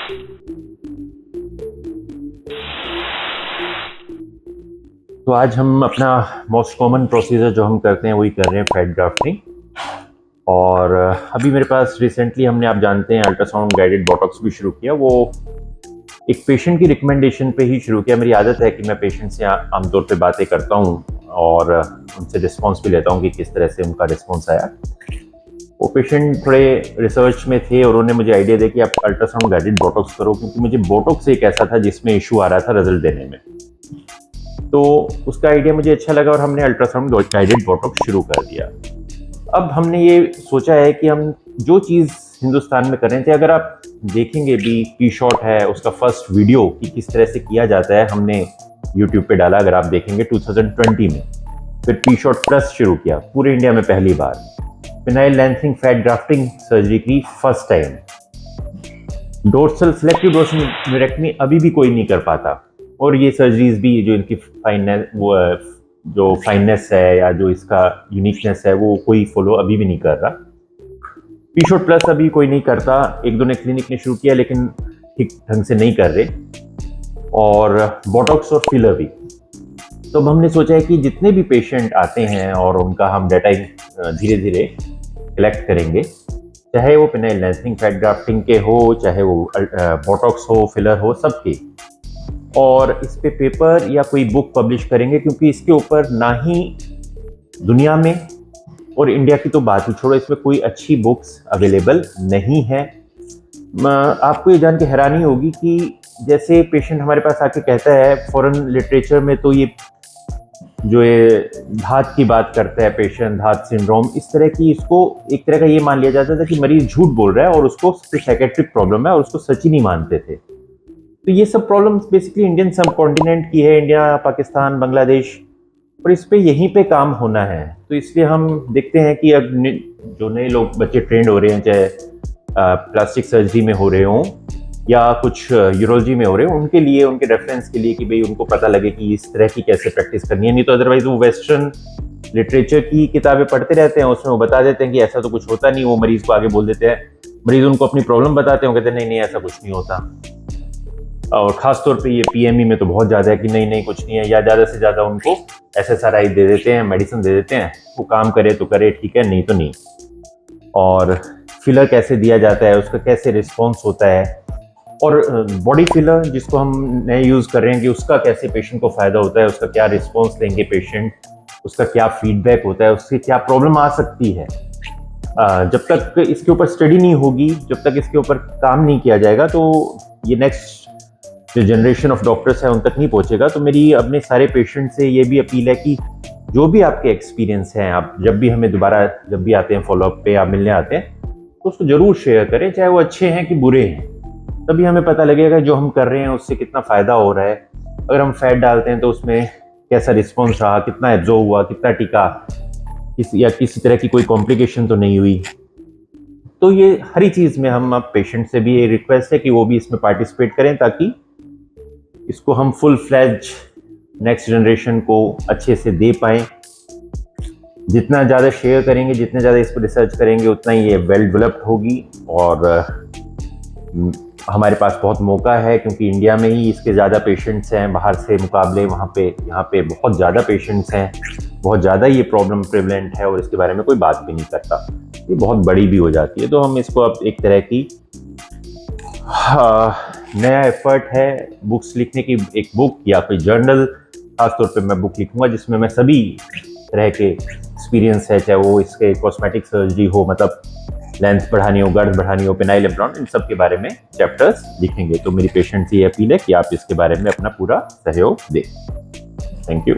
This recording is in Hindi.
तो आज हम अपना मोस्ट कॉमन प्रोसीजर जो हम करते हैं वही कर रहे हैं, फैट ग्राफ्टिंग। और अभी मेरे पास रिसेंटली हमने, आप जानते हैं, अल्ट्रासाउंड गाइडेड बोटॉक्स भी शुरू किया। वो एक पेशेंट की रिकमेंडेशन पे ही शुरू किया। मेरी आदत है कि मैं पेशेंट से आमतौर पे बातें करता हूँ और उनसे रिस्पॉन्स भी लेता हूँ कि किस तरह से उनका रिस्पॉन्स आया। वो पेशेंट थोड़े रिसर्च में थे और उन्होंने मुझे आइडिया दिया कि आप अल्ट्रासाउंड गाइडेड बोटॉक्स करो, क्योंकि मुझे बोटॉक्स एक ऐसा था जिसमें इशू आ रहा था रिजल्ट देने में। तो उसका आइडिया मुझे अच्छा लगा और हमने अल्ट्रासाउंड गाइडेड बोटॉक्स शुरू कर दिया। अब हमने ये सोचा है कि हम जो चीज़ हिंदुस्तान में कर रहे थे, अगर आप देखेंगे भी, पी शॉट है उसका फर्स्ट वीडियो कि किस तरह से किया जाता है, हमने यूट्यूब पे डाला, अगर आप देखेंगे 2020 में। फिर पी शॉट प्लस शुरू किया पूरे इंडिया में पहली बार। Penile lancing fat grafting surgery की first time. Dorsal selective dorsal neurectomy अभी भी कोई नहीं कर पाता, और ये सर्जरीज भी जो इनकी फाइननेस, वो जो फाइननेस है या जो इसका यूनिकनेस है, वो कोई फॉलो अभी भी नहीं कर रहा। पी शॉट प्लस अभी कोई नहीं करता। एक दो ने क्लिनिक ने शुरू किया लेकिन ठीक ढंग से नहीं कर रहे, और बोटॉक्स और फिलर भी। तो अब हमने सोचा है कि जितने भी पेशेंट आते हैं और उनका हम डाटा धीरे धीरे कलेक्ट करेंगे, चाहे वो पेनाइल लैंसिंग फैट ग्राफ्टिंग के हो, चाहे वो बोटॉक्स हो, फिलर हो, सबके, और इस पे पेपर या कोई बुक पब्लिश करेंगे, क्योंकि इसके ऊपर ना ही दुनिया में, और इंडिया की तो बात ही छोड़ो, इसमें कोई अच्छी बुक्स अवेलेबल नहीं है। आपको ये जान के हैरानी होगी कि जैसे पेशेंट हमारे पास आके कहता है, फॉरेन लिटरेचर में तो ये जो ये धात की बात करता है पेशेंट, धात सिंड्रोम, इस तरह की, इसको एक तरह का ये मान लिया जाता था कि मरीज झूठ बोल रहा है और उसको साइकेट्रिक प्रॉब्लम है, और उसको सच ही नहीं मानते थे। तो ये सब प्रॉब्लम्स बेसिकली इंडियन सब कॉन्टिनेंट की है, इंडिया, पाकिस्तान, बांग्लादेश, और इस पे यहीं पे काम होना है। तो इसलिए हम देखते हैं कि अब जो नए लोग, बच्चे ट्रेंड हो रहे हैं, चाहे प्लास्टिक सर्जरी में हो रहे हों या कुछ यूरोलॉजी में हो रहे हों, उनके लिए, उनके रेफरेंस के लिए, कि भाई उनको पता लगे कि इस तरह की कैसे प्रैक्टिस करनी है। नहीं तो अदरवाइज वो वेस्टर्न लिटरेचर की किताबें पढ़ते रहते हैं, उसमें वो बता देते हैं कि ऐसा तो कुछ होता नहीं, वो मरीज को आगे बोल देते हैं, मरीज उनको अपनी प्रॉब्लम बताते हैं, कहते हैं नहीं नहीं ऐसा कुछ नहीं होता। और ख़ास तौर पे ये पीएमई में तो बहुत ज़्यादा है कि नहीं नहीं कुछ नहीं है, या ज़्यादा से ज़्यादा उनको एसएसआरआई दे देते हैं, मेडिसिन दे देते हैं, वो काम करे तो करे, ठीक है, नहीं तो नहीं। और फिलर कैसे दिया जाता है, उसका कैसे रिस्पॉन्स होता है, और बॉडी फिलर जिसको हम नए यूज़ कर रहे हैं, कि उसका कैसे पेशेंट को फ़ायदा होता है, उसका क्या रिस्पॉन्स लेंगे पेशेंट, उसका क्या फीडबैक होता है, उससे क्या प्रॉब्लम आ सकती है। जब तक इसके ऊपर स्टडी नहीं होगी, जब तक इसके ऊपर काम नहीं किया जाएगा, तो ये नेक्स्ट जो जनरेशन ऑफ डॉक्टर्स है उन तक नहीं पहुंचेगा। तो मेरी अपने सारे पेशेंट से ये भी अपील है कि जो भी आपके एक्सपीरियंस हैं, आप जब भी हमें दोबारा, जब भी आते हैं फॉलोअप पे या मिलने आते हैं, तो उसको जरूर शेयर करें, चाहे वो अच्छे हैं कि बुरे हैं। तभी हमें पता लगेगा जो हम कर रहे हैं उससे कितना फ़ायदा हो रहा है। अगर हम फैट डालते हैं तो उसमें कैसा रिस्पॉन्स रहा, कितना एब्जॉर्ब हुआ, कितना टिका, या किसी तरह की कोई कॉम्प्लिकेशन तो नहीं हुई। तो ये हर चीज़ में हम अब पेशेंट से भी ये रिक्वेस्ट है कि वो भी इसमें पार्टिसिपेट करें, ताकि इसको हम फुल फ्लैज नेक्स्ट जनरेशन को अच्छे से दे पाएँ। जितना ज़्यादा शेयर करेंगे, जितने ज़्यादा इस पर रिसर्च करेंगे, उतना ही ये वेल डेवलप्ड होगी। और हमारे पास बहुत मौका है, क्योंकि इंडिया में ही इसके ज़्यादा पेशेंट्स हैं बाहर से मुकाबले। यहाँ पे बहुत ज़्यादा पेशेंट्स हैं, बहुत ज़्यादा ये प्रॉब्लम प्रेवलेंट है, और इसके बारे में कोई बात भी नहीं करता, ये बहुत बड़ी भी हो जाती है। तो हम इसको अब एक तरह की नया एफर्ट है बुक्स लिखने की, एक बुक या कोई जर्नल, खासतौर पे मैं बुक लिखूंगा जिसमें मैं सभी तरह के एक्सपीरियंस है, चाहे वो इसके कॉस्मेटिक सर्जरी हो, मतलब लेंथ बढ़ानी हो, गर्थ बढ़ानी हो, पेनाइल इम्प्लांट, इन सब के बारे में चैप्टर्स लिखेंगे। तो मेरी पेशेंट से ये अपील है कि आप इसके बारे में अपना पूरा सहयोग दें। Thank you.